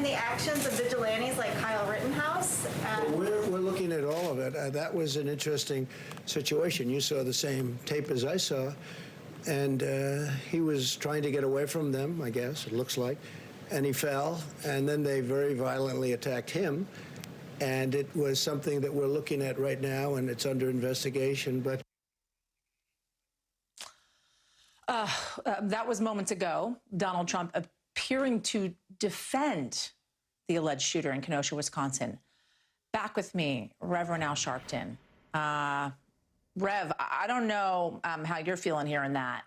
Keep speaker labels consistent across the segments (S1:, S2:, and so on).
S1: defend the actions of vigilantes like Kyle Rittenhouse?
S2: We're looking at all of it. That was an interesting situation. You saw the same tape as I saw, and he was trying to get away from them, I guess, it looks like, and he fell, and then they very violently attacked him, and it was something that we're looking at right now, and it's under investigation, but...
S3: That was moments ago. Donald Trump appearing to defend the alleged shooter in Kenosha, Wisconsin. Back with me, Reverend Al Sharpton. Rev, I don't know how you're feeling hearing that,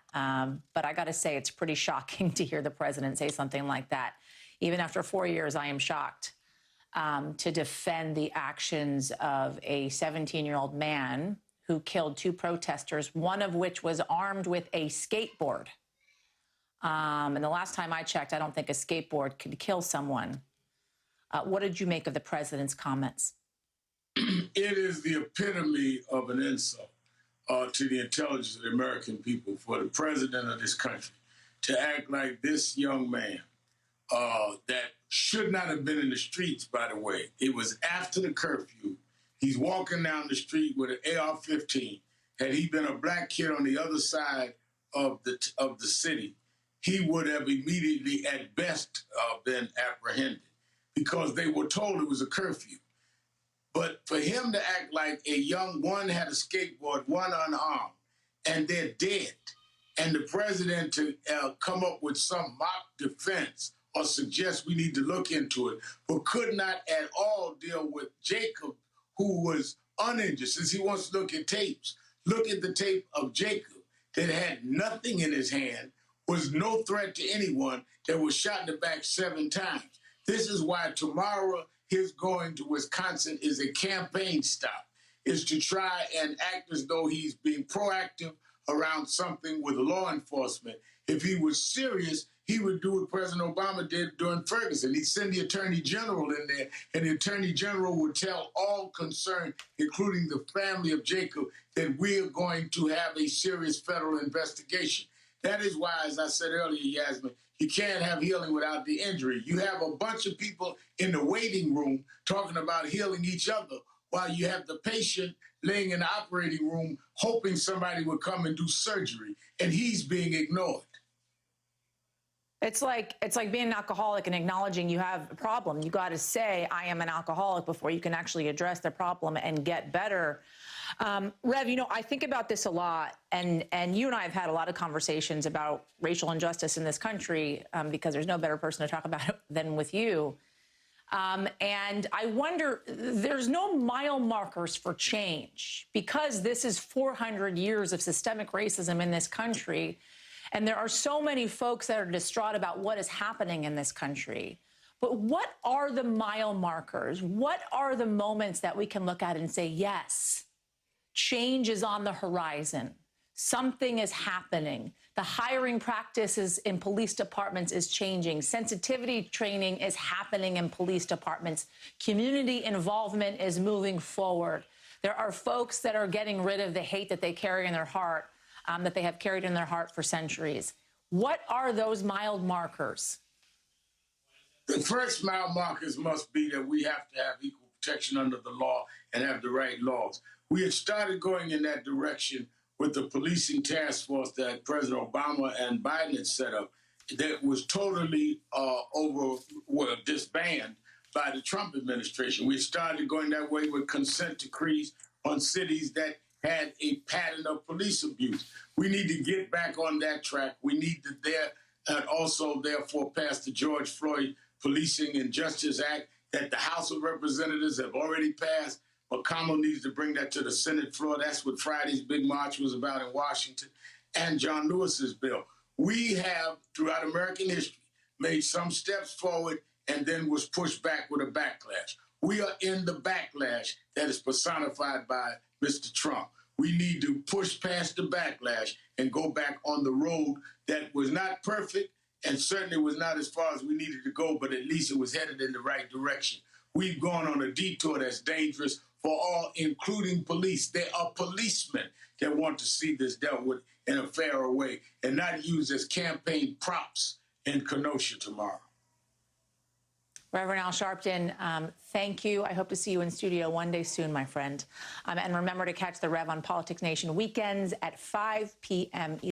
S3: but I got to say it's pretty shocking to hear the president say something like that. Even after 4 years, I am shocked to defend the actions of a 17-year-old man who killed 2 protesters, one of which was armed with a skateboard. And the last time I checked, I don't think a skateboard could kill someone. What did you make of the president's comments?
S4: It is the epitome of an insult to the intelligence of the American people for the president of this country to act like this young man that should not have been in the streets, by the way. It was after the curfew. He's walking down the street with an AR-15. Had he been a black kid on the other side of the city, he would have immediately, at best, been apprehended because they were told it was a curfew. But for him to act like a young one had a skateboard, one unarmed, and they're dead, and the president to come up with some mock defense or suggest we need to look into it, but could not at all deal with Jacob, who was uninjured, since he wants to look at tapes. Look at the tape of Jacob that had nothing in his hand, was no threat to anyone, that was shot in the back 7 times. This is why tomorrow his going to Wisconsin is a campaign stop, is to try and act as though he's being proactive around something with law enforcement. If he was serious, he would do what President Obama did during Ferguson. He'd send the Attorney General in there, and the Attorney General would tell all concerned, including the family of Jacob, that we are going to have a serious federal investigation. That is why, as I said earlier, Yasmin, you can't have healing without the injury. You have a bunch of people in the waiting room talking about healing each other while you have the patient laying in the operating room hoping somebody would come and do surgery, and he's being ignored.
S3: It's like being an alcoholic and acknowledging you have a problem. You got to say, I am an alcoholic before you can actually address the problem and get better. Rev, you know, I think about this a lot, and you and I have had a lot of conversations about racial injustice in this country because there's no better person to talk about it than with you. And I wonder, there's no mile markers for change because this is 400 years of systemic racism in this country. And there are so many folks that are distraught about what is happening in this country. But what are the mile markers? What are the moments that we can look at and say, yes, change is on the horizon. Something is happening. The hiring practices in police departments is changing. Sensitivity training is happening in police departments. Community involvement is moving forward. There are folks that are getting rid of the hate that they carry in their heart, that they have carried in their heart for centuries. What are those mile markers?
S4: The first mile markers must be that we have to have equal protection under the law and have the right laws. We had started going in that direction with the policing task force that President Obama and Biden had set up that was totally disbanded by the Trump administration. We started going that way with consent decrees on cities that had a pattern of police abuse. We need to get back on that track. We need to also, therefore, pass the George Floyd Policing and Justice Act that the House of Representatives have already passed. McConnell needs to bring that to the Senate floor. That's what Friday's big march was about in Washington. And John Lewis's bill. We have, throughout American history, made some steps forward and then was pushed back with a backlash. We are in the backlash that is personified by Mr. Trump. We need to push past the backlash and go back on the road that was not perfect and certainly was not as far as we needed to go, but at least it was headed in the right direction. We've gone on a detour that's dangerous for all, including police. There are policemen that want to see this dealt with in a fairer way and not used as campaign props in Kenosha tomorrow.
S3: Reverend Al Sharpton, thank you. I hope to see you in studio one day soon, my friend. And remember to catch the Rev on Politics Nation weekends at 5 p.m.